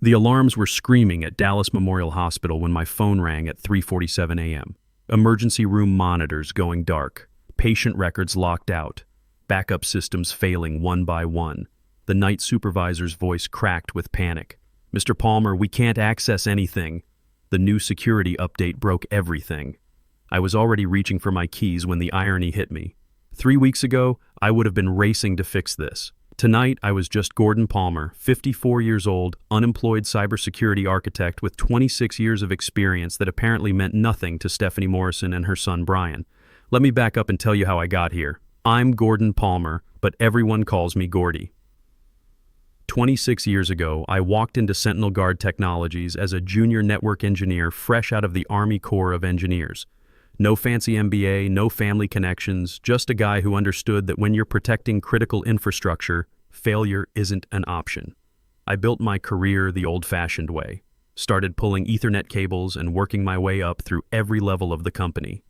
The alarms were screaming at Dallas Memorial Hospital when my phone rang at 3:47 a.m. Emergency room monitors going dark, patient records locked out, backup systems failing one by one. The night supervisor's voice cracked with panic. "Mr. Palmer, we can't access anything." The new security update broke everything. I was already reaching for my keys when the irony hit me. 3 weeks ago, I would have been racing to fix this. Tonight, I was just Gordon Palmer, 54 years old, unemployed cybersecurity architect with 26 years of experience that apparently meant nothing to Stephanie Morrison and her son Brian. Let me back up and tell you how I got here. I'm Gordon Palmer, but everyone calls me Gordy. 26 years ago, I walked into Sentinel Guard Technologies as a junior network engineer fresh out of the Army Corps of Engineers. No fancy MBA, no family connections, just a guy who understood that when you're protecting critical infrastructure, failure isn't an option. I built my career the old-fashioned way, started pulling Ethernet cables and working my way up through every level of the company.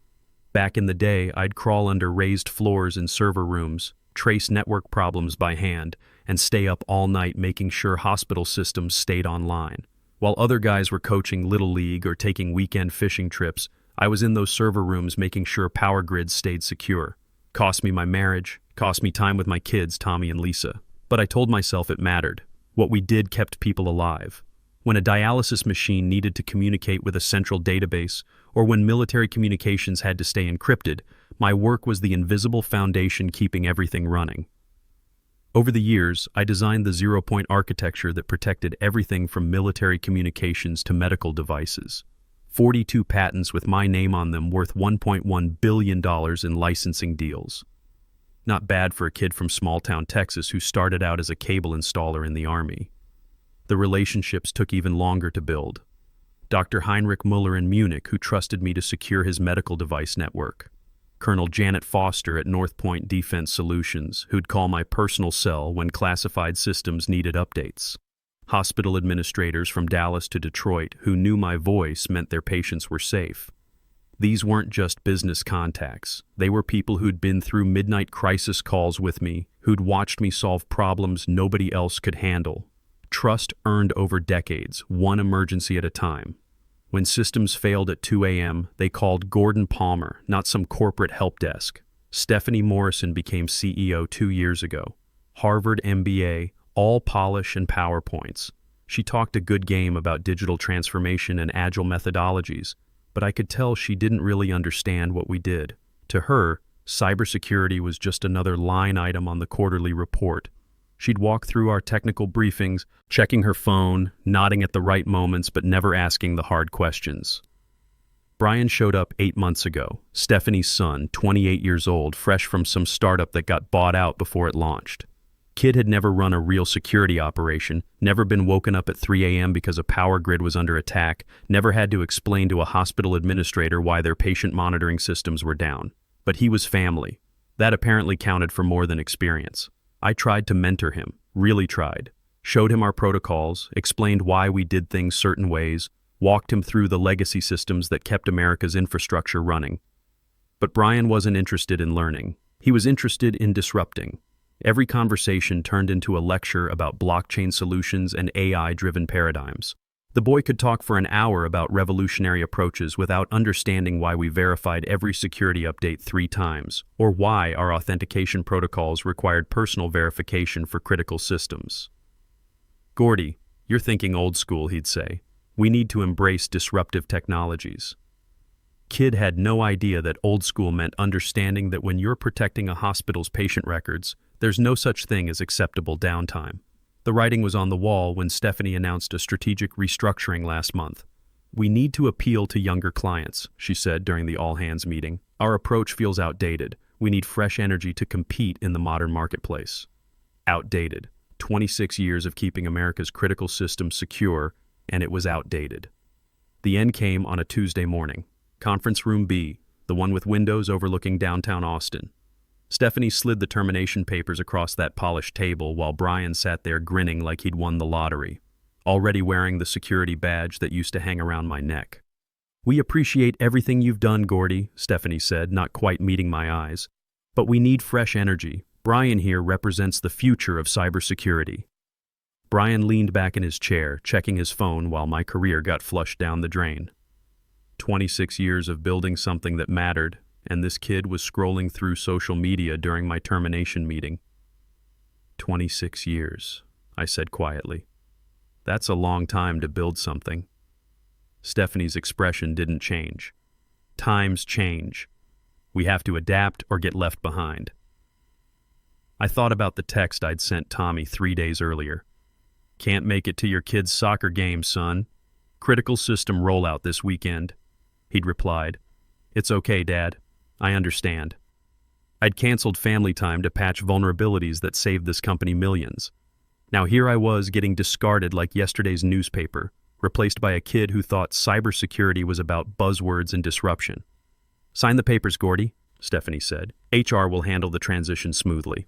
Back in the day, I'd crawl under raised floors in server rooms, trace network problems by hand, and stay up all night making sure hospital systems stayed online. While other guys were coaching Little League or taking weekend fishing trips, I was in those server rooms making sure power grids stayed secure. Cost me my marriage, cost me time with my kids, Tommy and Lisa. But I told myself it mattered. What we did kept people alive. When a dialysis machine needed to communicate with a central database, or when military communications had to stay encrypted, my work was the invisible foundation keeping everything running. Over the years, I designed the zero-point architecture that protected everything from military communications to medical devices. 42 patents with my name on them worth $1.1 billion in licensing deals. Not bad for a kid from small-town Texas who started out as a cable installer in the Army. The relationships took even longer to build. Dr. Heinrich Muller in Munich, who trusted me to secure his medical device network. Colonel Janet Foster at North Point Defense Solutions, who'd call my personal cell when classified systems needed updates. Hospital administrators from Dallas to Detroit who knew my voice meant their patients were safe. These weren't just business contacts. They were people who'd been through midnight crisis calls with me, who'd watched me solve problems nobody else could handle. Trust earned over decades, one emergency at a time. When systems failed at 2 a.m., they called Gordon Palmer, not some corporate help desk. Stephanie Morrison became CEO 2 years ago. Harvard MBA, all polish and PowerPoints. She talked a good game about digital transformation and agile methodologies, but I could tell she didn't really understand what we did. To her, cybersecurity was just another line item on the quarterly report. She'd walk through our technical briefings, checking her phone, nodding at the right moments, but never asking the hard questions. Brian showed up 8 months ago, Stephanie's son, 28 years old, fresh from some startup that got bought out before it launched. Kid had never run a real security operation, never been woken up at 3 a.m. because a power grid was under attack, never had to explain to a hospital administrator why their patient monitoring systems were down. But he was family. That apparently counted for more than experience. I tried to mentor him, really tried. Showed him our protocols, explained why we did things certain ways, walked him through the legacy systems that kept America's infrastructure running. But Brian wasn't interested in learning. He was interested in disrupting. Every conversation turned into a lecture about blockchain solutions and AI-driven paradigms. The boy could talk for an hour about revolutionary approaches without understanding why we verified every security update 3 times, or why our authentication protocols required personal verification for critical systems. "Gordy, you're thinking old school," he'd say. "We need to embrace disruptive technologies." Kid had no idea that old school meant understanding that when you're protecting a hospital's patient records, there's no such thing as acceptable downtime. The writing was on the wall when Stephanie announced a strategic restructuring last month. "We need to appeal to younger clients," she said during the all-hands meeting. "Our approach feels outdated. We need fresh energy to compete in the modern marketplace." Outdated. 26 years of keeping America's critical systems secure, and it was outdated. The end came on a Tuesday morning. Conference Room B, the one with windows overlooking downtown Austin. Stephanie slid the termination papers across that polished table while Brian sat there grinning like he'd won the lottery, already wearing the security badge that used to hang around my neck. "We appreciate everything you've done, Gordy," Stephanie said, not quite meeting my eyes. "But we need fresh energy. Brian here represents the future of cybersecurity." Brian leaned back in his chair, checking his phone while my career got flushed down the drain. 26 years of building something that mattered, and this kid was scrolling through social media during my termination meeting. 26 years, I said quietly. That's a long time to build something. Stephanie's expression didn't change. Times change. We have to adapt or get left behind. I thought about the text I'd sent Tommy 3 days earlier. Can't make it to your kid's soccer game, son. Critical system rollout this weekend. He'd replied, It's okay, Dad. I understand. I'd canceled family time to patch vulnerabilities that saved this company millions. Now here I was getting discarded like yesterday's newspaper, replaced by a kid who thought cybersecurity was about buzzwords and disruption. Sign the papers, Gordy, Stephanie said. HR will handle the transition smoothly.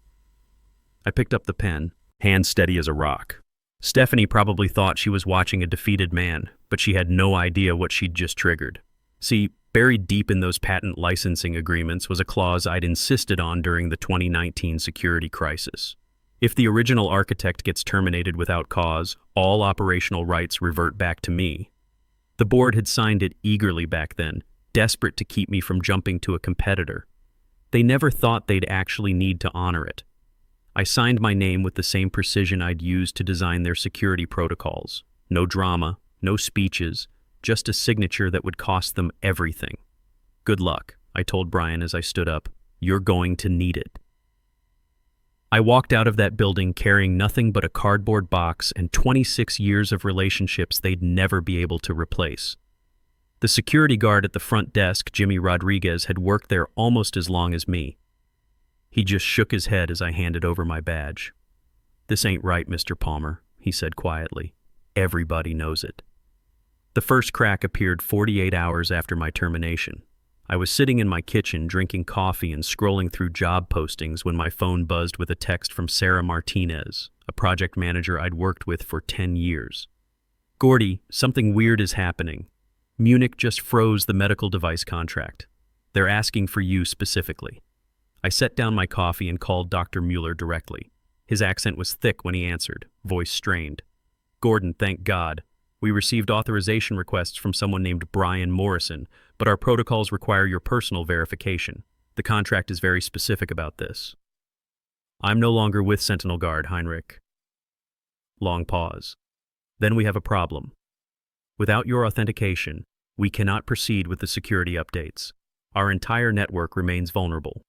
I picked up the pen, hand steady as a rock. Stephanie probably thought she was watching a defeated man, but she had no idea what she'd just triggered. See, buried deep in those patent licensing agreements was a clause I'd insisted on during the 2019 security crisis. If the original architect gets terminated without cause, all operational rights revert back to me. The board had signed it eagerly back then, desperate to keep me from jumping to a competitor. They never thought they'd actually need to honor it. I signed my name with the same precision I'd used to design their security protocols. No drama, no speeches, just a signature that would cost them everything. Good luck, I told Brian as I stood up. You're going to need it. I walked out of that building carrying nothing but a cardboard box and 26 years of relationships they'd never be able to replace. The security guard at the front desk, Jimmy Rodriguez, had worked there almost as long as me. He just shook his head as I handed over my badge. This ain't right, Mr. Palmer, he said quietly. Everybody knows it. The first crack appeared 48 hours after my termination. I was sitting in my kitchen drinking coffee and scrolling through job postings when my phone buzzed with a text from Sarah Martinez, a project manager I'd worked with for 10 years. Gordy, something weird is happening. Munich just froze the medical device contract. They're asking for you specifically. I set down my coffee and called Dr. Mueller directly. His accent was thick when he answered, voice strained. Gordon, thank God. We received authorization requests from someone named Brian Morrison, but our protocols require your personal verification. The contract is very specific about this. I'm no longer with Sentinel Guard, Heinrich. Long pause. Then we have a problem. Without your authentication, we cannot proceed with the security updates. Our entire network remains vulnerable.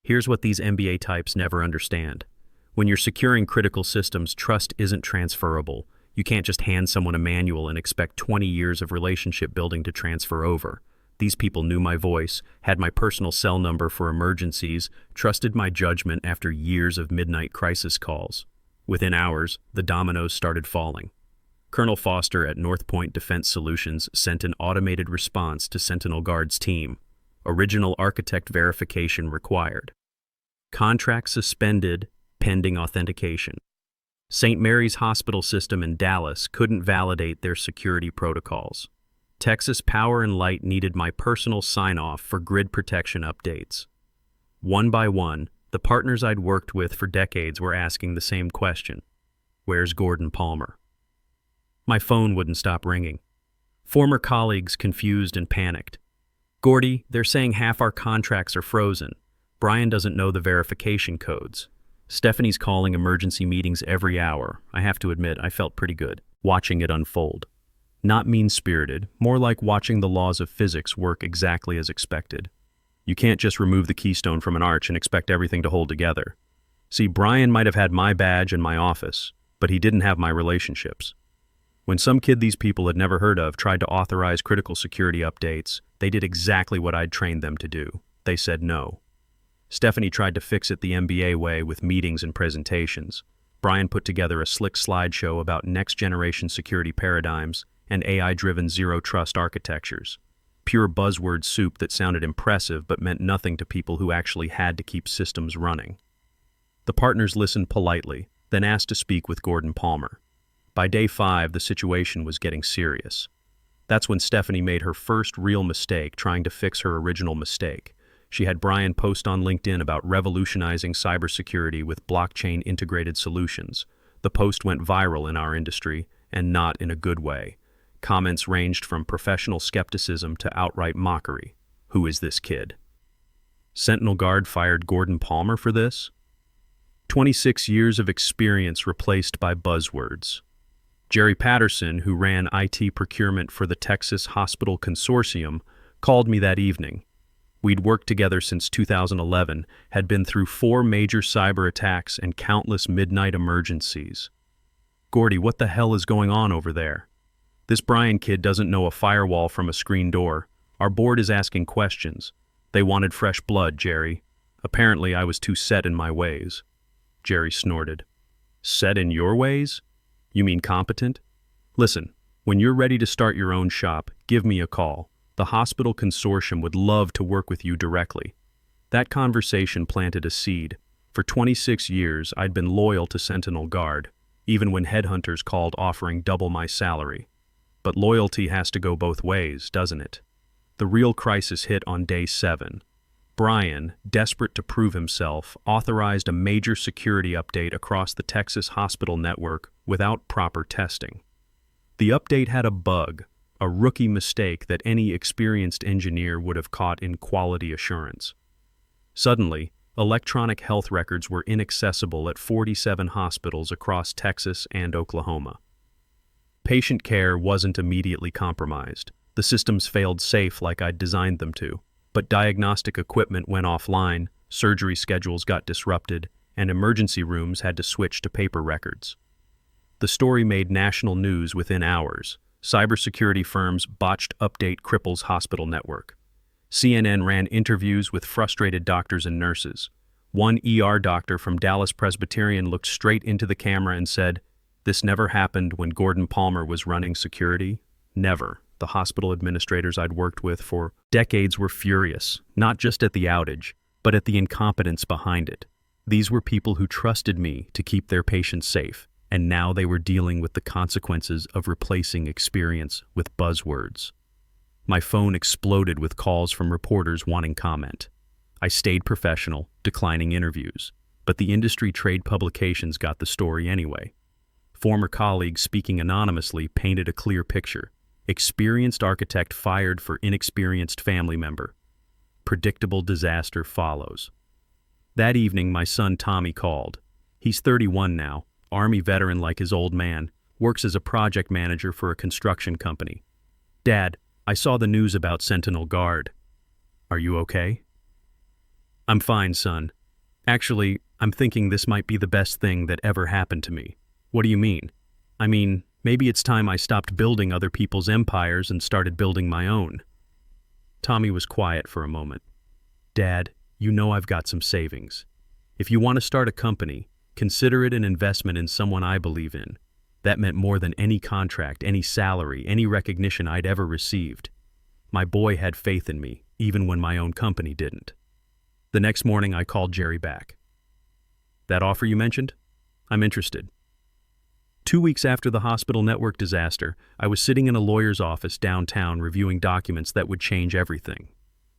Here's what these MBA types never understand. When you're securing critical systems, trust isn't transferable. You can't just hand someone a manual and expect 20 years of relationship building to transfer over. These people knew my voice, had my personal cell number for emergencies, trusted my judgment after years of midnight crisis calls. Within hours, the dominoes started falling. Colonel Foster at North Point Defense Solutions sent an automated response to Sentinel Guard's team. Original architect verification required. Contract suspended, pending authentication. St. Mary's Hospital System in Dallas couldn't validate their security protocols. Texas Power and Light needed my personal sign-off for grid protection updates. One by one, the partners I'd worked with for decades were asking the same question. Where's Gordon Palmer? My phone wouldn't stop ringing. Former colleagues confused and panicked. Gordy, they're saying half our contracts are frozen. Brian doesn't know the verification codes. Stephanie's calling emergency meetings every hour. I have to admit, I felt pretty good, watching it unfold. Not mean-spirited, more like watching the laws of physics work exactly as expected. You can't just remove the keystone from an arch and expect everything to hold together. See, Brian might have had my badge and my office, but he didn't have my relationships. When some kid these people had never heard of tried to authorize critical security updates, they did exactly what I'd trained them to do. They said no. Stephanie tried to fix it the MBA way with meetings and presentations. Brian put together a slick slideshow about next-generation security paradigms and AI-driven zero-trust architectures. Pure buzzword soup that sounded impressive but meant nothing to people who actually had to keep systems running. The partners listened politely, then asked to speak with Gordon Palmer. By day 5, the situation was getting serious. That's when Stephanie made her first real mistake trying to fix her original mistake. She had Brian post on LinkedIn about revolutionizing cybersecurity with blockchain-integrated solutions. The post went viral in our industry, and not in a good way. Comments ranged from professional skepticism to outright mockery. Who is this kid? Sentinel Guard fired Gordon Palmer for this? 26 years of experience replaced by buzzwords. Jerry Patterson, who ran IT procurement for the Texas Hospital Consortium, called me that evening. We'd worked together since 2011, had been through 4 major cyber attacks and countless midnight emergencies. Gordy, what the hell is going on over there? This Brian kid doesn't know a firewall from a screen door. Our board is asking questions. They wanted fresh blood, Jerry. Apparently I was too set in my ways. Jerry snorted. Set in your ways? You mean competent? Listen, when you're ready to start your own shop, give me a call. The hospital consortium would love to work with you directly. That conversation planted a seed. For 26 years, I'd been loyal to Sentinel Guard, even when headhunters called offering double my salary. But loyalty has to go both ways, doesn't it? The real crisis hit on day 7. Brian, desperate to prove himself, authorized a major security update across the Texas hospital network without proper testing. The update had a bug, a rookie mistake that any experienced engineer would have caught in quality assurance. Suddenly, electronic health records were inaccessible at 47 hospitals across Texas and Oklahoma. Patient care wasn't immediately compromised. The systems failed safe like I'd designed them to, but diagnostic equipment went offline, surgery schedules got disrupted, and emergency rooms had to switch to paper records. The story made national news within hours. Cybersecurity firms' botched update cripples hospital network. CNN ran interviews with frustrated doctors and nurses. One ER doctor from Dallas Presbyterian looked straight into the camera and said, "This never happened when Gordon Palmer was running security. Never." The hospital administrators I'd worked with for decades were furious, not just at the outage, but at the incompetence behind it. These were people who trusted me to keep their patients safe, and now they were dealing with the consequences of replacing experience with buzzwords. My phone exploded with calls from reporters wanting comment. I stayed professional, declining interviews, but the industry trade publications got the story anyway. Former colleagues speaking anonymously painted a clear picture. Experienced architect fired for inexperienced family member. Predictable disaster follows. That evening, my son Tommy called. He's 31 now, Army veteran like his old man, works as a project manager for a construction company. Dad, I saw the news about Sentinel Guard. Are you okay? I'm fine, son. Actually, I'm thinking this might be the best thing that ever happened to me. What do you mean? I mean, maybe it's time I stopped building other people's empires and started building my own. Tommy was quiet for a moment. Dad, you know I've got some savings. If you want to start a company, consider it an investment in someone I believe in. That meant more than any contract, any salary, any recognition I'd ever received. My boy had faith in me, even when my own company didn't. The next morning, I called Jerry back. That offer you mentioned? I'm interested. 2 weeks after the hospital network disaster, I was sitting in a lawyer's office downtown reviewing documents that would change everything.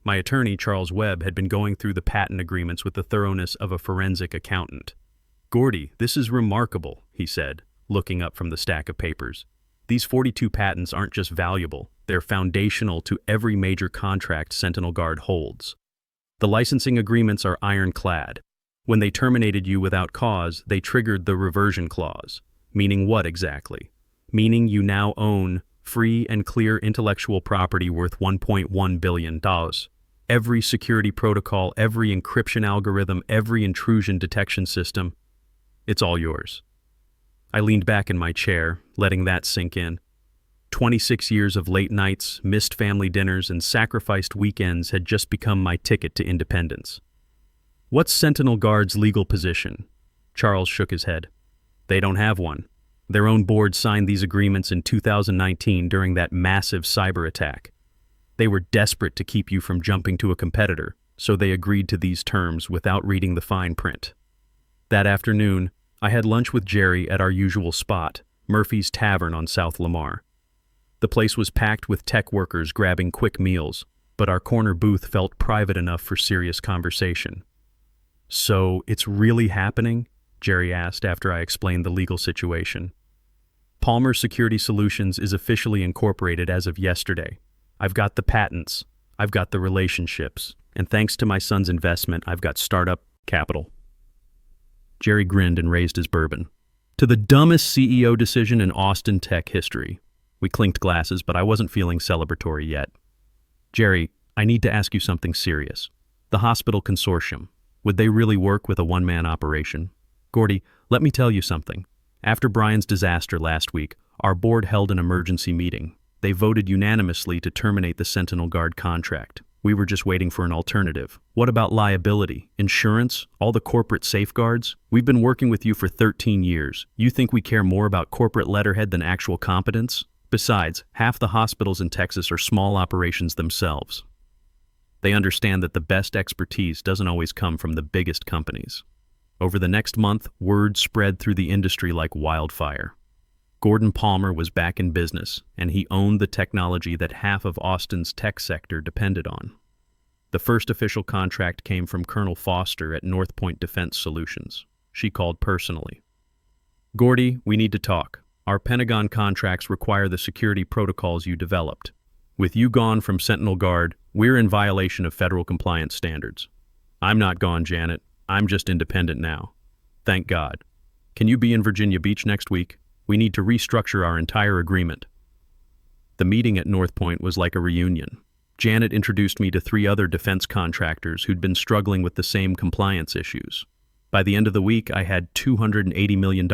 My attorney, Charles Webb, had been going through the patent agreements with the thoroughness of a forensic accountant. Gordy, this is remarkable, he said, looking up from the stack of papers. These 42 patents aren't just valuable, they're foundational to every major contract Sentinel Guard holds. The licensing agreements are ironclad. When they terminated you without cause, they triggered the reversion clause. Meaning what exactly? Meaning you now own free and clear intellectual property worth $1.1 billion. Every security protocol, every encryption algorithm, every intrusion detection system, it's all yours. I leaned back in my chair, letting that sink in. 26 years of late nights, missed family dinners, and sacrificed weekends had just become my ticket to independence. What's Sentinel Guard's legal position? Charles shook his head. They don't have one. Their own board signed these agreements in 2019 during that massive cyber attack. They were desperate to keep you from jumping to a competitor, so they agreed to these terms without reading the fine print. That afternoon, I had lunch with Jerry at our usual spot, Murphy's Tavern on South Lamar. The place was packed with tech workers grabbing quick meals, but our corner booth felt private enough for serious conversation. So, it's really happening? Jerry asked after I explained the legal situation. Palmer Security Solutions is officially incorporated as of yesterday. I've got the patents, I've got the relationships, and thanks to my son's investment, I've got startup capital. Jerry grinned and raised his bourbon. To the dumbest CEO decision in Austin tech history. We clinked glasses, but I wasn't feeling celebratory yet. Jerry, I need to ask you something serious. The hospital consortium, would they really work with a one-man operation? Gordy, let me tell you something. After Brian's disaster last week, our board held an emergency meeting. They voted unanimously to terminate the Sentinel Guard contract. We were just waiting for an alternative. What about liability, insurance, all the corporate safeguards? We've been working with you for 13 years. You think we care more about corporate letterhead than actual competence? Besides, half the hospitals in Texas are small operations themselves. They understand that the best expertise doesn't always come from the biggest companies. Over the next month, word spread through the industry like wildfire. Gordon Palmer was back in business, and he owned the technology that half of Austin's tech sector depended on. The first official contract came from Colonel Foster at North Point Defense Solutions. She called personally. Gordy, we need to talk. Our Pentagon contracts require the security protocols you developed. With you gone from Sentinel Guard, we're in violation of federal compliance standards. I'm not gone, Janet. I'm just independent now. Thank God. Can you be in Virginia Beach next week? We need to restructure our entire agreement. The meeting at North Point was like a reunion. Janet introduced me to 3 other defense contractors who'd been struggling with the same compliance issues. By the end of the week, I had $280 million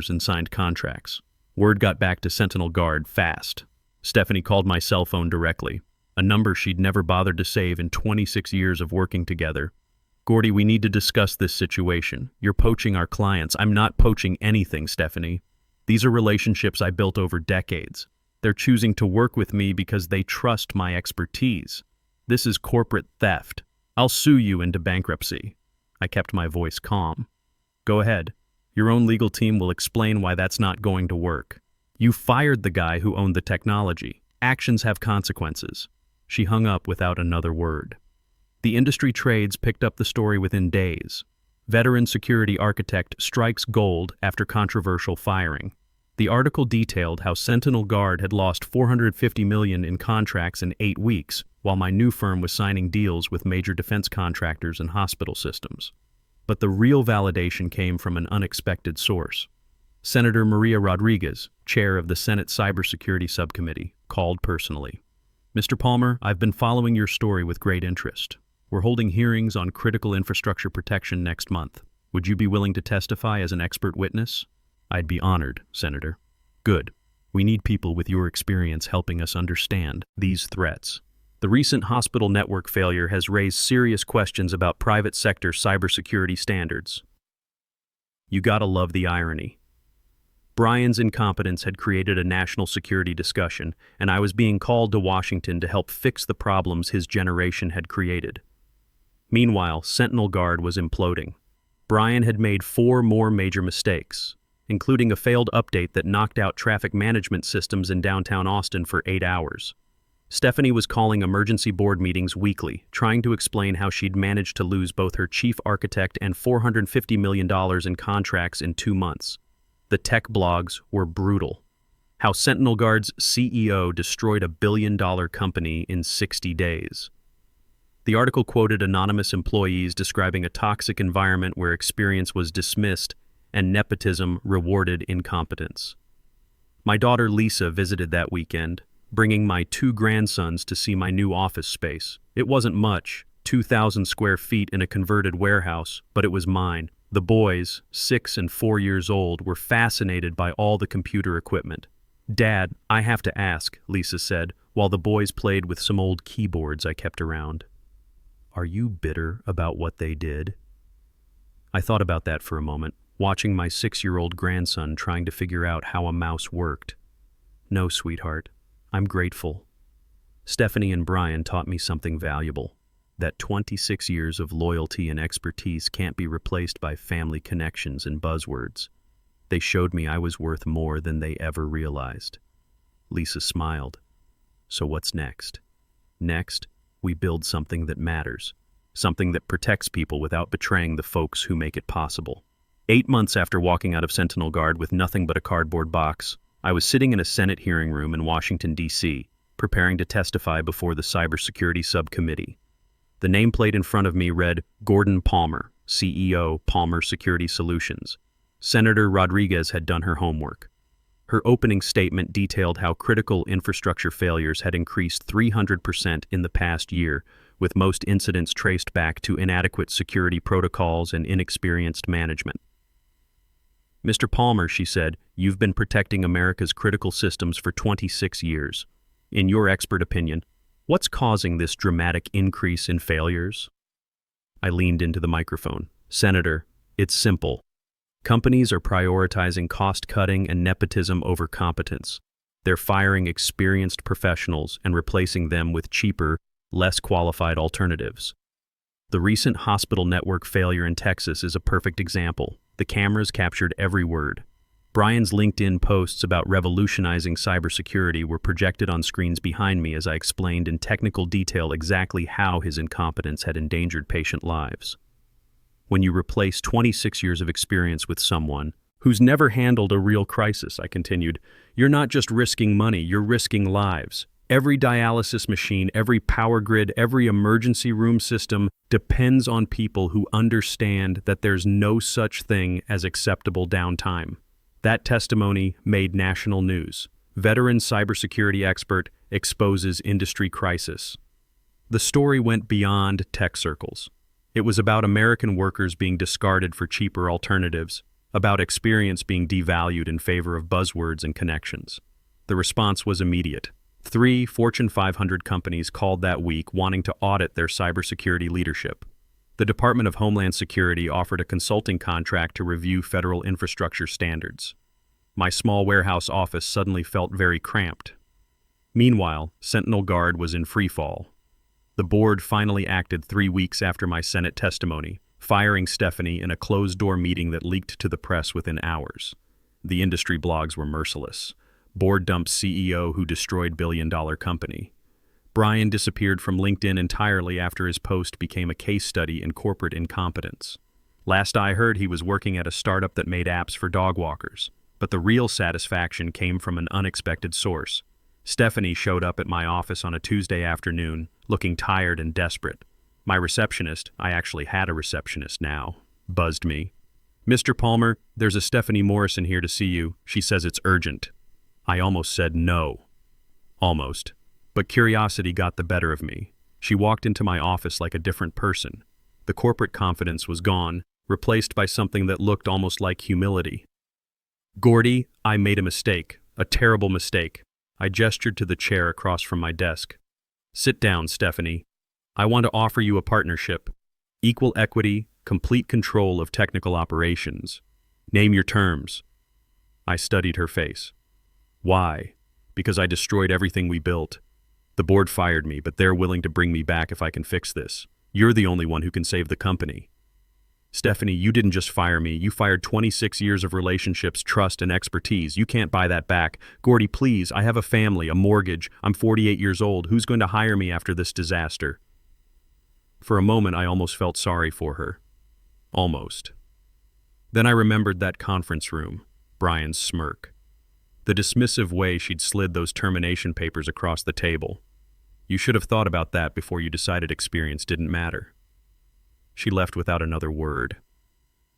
in signed contracts. Word got back to Sentinel Guard fast. Stephanie called my cell phone directly, a number she'd never bothered to save in 26 years of working together. Gordy, we need to discuss this situation. You're poaching our clients. I'm not poaching anything, Stephanie. These are relationships I built over decades. They're choosing to work with me because they trust my expertise. This is corporate theft. I'll sue you into bankruptcy. I kept my voice calm. Go ahead. Your own legal team will explain why that's not going to work. You fired the guy who owned the technology. Actions have consequences. She hung up without another word. The industry trades picked up the story within days. Veteran security architect strikes gold after controversial firing. The article detailed how Sentinel Guard had lost $450 million in contracts in 8 weeks, while my new firm was signing deals with major defense contractors and hospital systems. But the real validation came from an unexpected source. Senator Maria Rodriguez, chair of the Senate Cybersecurity Subcommittee, called personally. Mr. Palmer, I've been following your story with great interest. We're holding hearings on critical infrastructure protection next month. Would you be willing to testify as an expert witness? I'd be honored, Senator. Good. We need people with your experience helping us understand these threats. The recent hospital network failure has raised serious questions about private sector cybersecurity standards. You gotta love the irony. Brian's incompetence had created a national security discussion, and I was being called to Washington to help fix the problems his generation had created. Meanwhile, Sentinel Guard was imploding. Brian had made 4 more major mistakes, including a failed update that knocked out traffic management systems in downtown Austin for 8 hours. Stephanie was calling emergency board meetings weekly, trying to explain how she'd managed to lose both her chief architect and $450 million in contracts in 2 months. The tech blogs were brutal. How Sentinel Guard's CEO destroyed a billion-dollar company in 60 days. The article quoted anonymous employees describing a toxic environment where experience was dismissed and nepotism rewarded incompetence. My daughter Lisa visited that weekend, bringing my 2 grandsons to see my new office space. It wasn't much, 2,000 square feet in a converted warehouse, but it was mine. The boys, 6 and 4 years old, were fascinated by all the computer equipment. Dad, I have to ask, Lisa said, while the boys played with some old keyboards I kept around. Are you bitter about what they did? I thought about that for a moment, watching my 6-year-old grandson trying to figure out how a mouse worked. No, sweetheart, I'm grateful. Stephanie and Brian taught me something valuable, that 26 years of loyalty and expertise can't be replaced by family connections and buzzwords. They showed me I was worth more than they ever realized. Lisa smiled. So what's next? Next, we build something that matters, something that protects people without betraying the folks who make it possible. 8 months after walking out of Sentinel Guard with nothing but a cardboard box, I was sitting in a Senate hearing room in Washington, D.C., preparing to testify before the Cybersecurity Subcommittee. The nameplate in front of me read Gordon Palmer, CEO, Palmer Security Solutions. Senator Rodriguez had done her homework. Her opening statement detailed how critical infrastructure failures had increased 300% in the past year, with most incidents traced back to inadequate security protocols and inexperienced management. Mr. Palmer, she said, you've been protecting America's critical systems for 26 years. In your expert opinion, what's causing this dramatic increase in failures? I leaned into the microphone. Senator, it's simple. Companies are prioritizing cost-cutting and nepotism over competence. They're firing experienced professionals and replacing them with cheaper, less qualified alternatives. The recent hospital network failure in Texas is a perfect example. The cameras captured every word. Brian's LinkedIn posts about revolutionizing cybersecurity were projected on screens behind me as I explained in technical detail exactly how his incompetence had endangered patient lives. When you replace 26 years of experience with someone who's never handled a real crisis, I continued, you're not just risking money, you're risking lives. Every dialysis machine, every power grid, every emergency room system depends on people who understand that there's no such thing as acceptable downtime. That testimony made national news. Veteran cybersecurity expert exposes industry crisis. The story went beyond tech circles. It was about American workers being discarded for cheaper alternatives, about experience being devalued in favor of buzzwords and connections. The response was immediate. 3 Fortune 500 companies called that week wanting to audit their cybersecurity leadership. The Department of Homeland Security offered a consulting contract to review federal infrastructure standards. My small warehouse office suddenly felt very cramped. Meanwhile, Sentinel Guard was in freefall. The board finally acted 3 weeks after my Senate testimony, firing Stephanie in a closed-door meeting that leaked to the press within hours. The industry blogs were merciless. Board dumps CEO who destroyed billion-dollar company. Brian disappeared from LinkedIn entirely after his post became a case study in corporate incompetence. Last I heard, he was working at a startup that made apps for dog walkers. But the real satisfaction came from an unexpected source. Stephanie showed up at my office on a Tuesday afternoon, looking tired and desperate. My receptionist, I actually had a receptionist now, buzzed me. Mr. Palmer, there's a Stephanie Morrison here to see you. She says it's urgent. I almost said no. Almost. But curiosity got the better of me. She walked into my office like a different person. The corporate confidence was gone, replaced by something that looked almost like humility. Gordy, I made a mistake, a terrible mistake. I gestured to the chair across from my desk. Sit down, Stephanie. I want to offer you a partnership. Equal equity, complete control of technical operations. Name your terms. I studied her face. Why? Because I destroyed everything we built. The board fired me, but they're willing to bring me back if I can fix this. You're the only one who can save the company. Stephanie, you didn't just fire me. You fired 26 years of relationships, trust, and expertise. You can't buy that back. Gordy, please, I have a family, a mortgage. I'm 48 years old. Who's going to hire me after this disaster? For a moment, I almost felt sorry for her. Almost. Then I remembered that conference room, Brian's smirk. The dismissive way she'd slid those termination papers across the table. You should have thought about that before you decided experience didn't matter. She left without another word.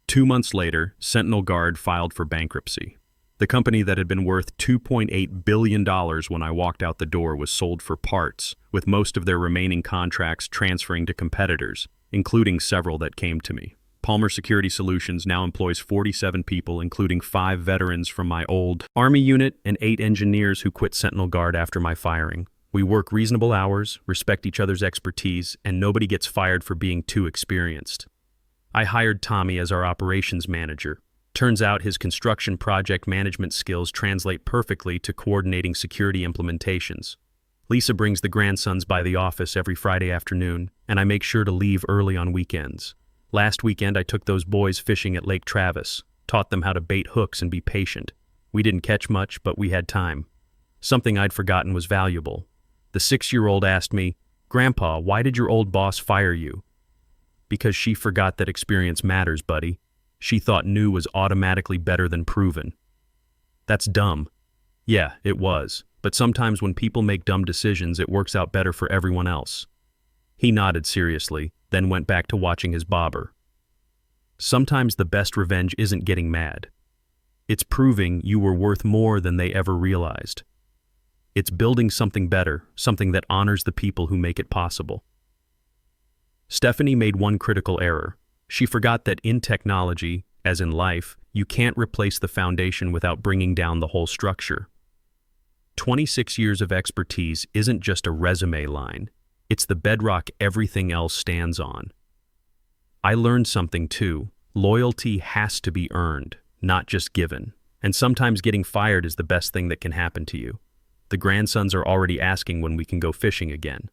2 months later, Sentinel Guard filed for bankruptcy. The company that had been worth $2.8 billion when I walked out the door was sold for parts, with most of their remaining contracts transferring to competitors, including several that came to me. Palmer Security Solutions now employs 47 people, including 5 veterans from my old Army unit and 8 engineers who quit Sentinel Guard after my firing. We work reasonable hours, respect each other's expertise, and nobody gets fired for being too experienced. I hired Tommy as our operations manager. Turns out his construction project management skills translate perfectly to coordinating security implementations. Lisa brings the grandsons by the office every Friday afternoon, and I make sure to leave early on weekends. Last weekend I took those boys fishing at Lake Travis, taught them how to bait hooks and be patient. We didn't catch much, but we had time. Something I'd forgotten was valuable. The 6-year-old asked me, "Grandpa, why did your old boss fire you?" Because she forgot that experience matters, buddy. She thought new was automatically better than proven. That's dumb. Yeah, it was. But sometimes when people make dumb decisions, it works out better for everyone else. He nodded seriously, then went back to watching his bobber. Sometimes the best revenge isn't getting mad. It's proving you were worth more than they ever realized. It's building something better, something that honors the people who make it possible. Stephanie made one critical error. She forgot that in technology, as in life, you can't replace the foundation without bringing down the whole structure. 26 years of expertise isn't just a resume line. It's the bedrock everything else stands on. I learned something too. Loyalty has to be earned, not just given. And sometimes getting fired is the best thing that can happen to you. The grandsons are already asking when we can go fishing again.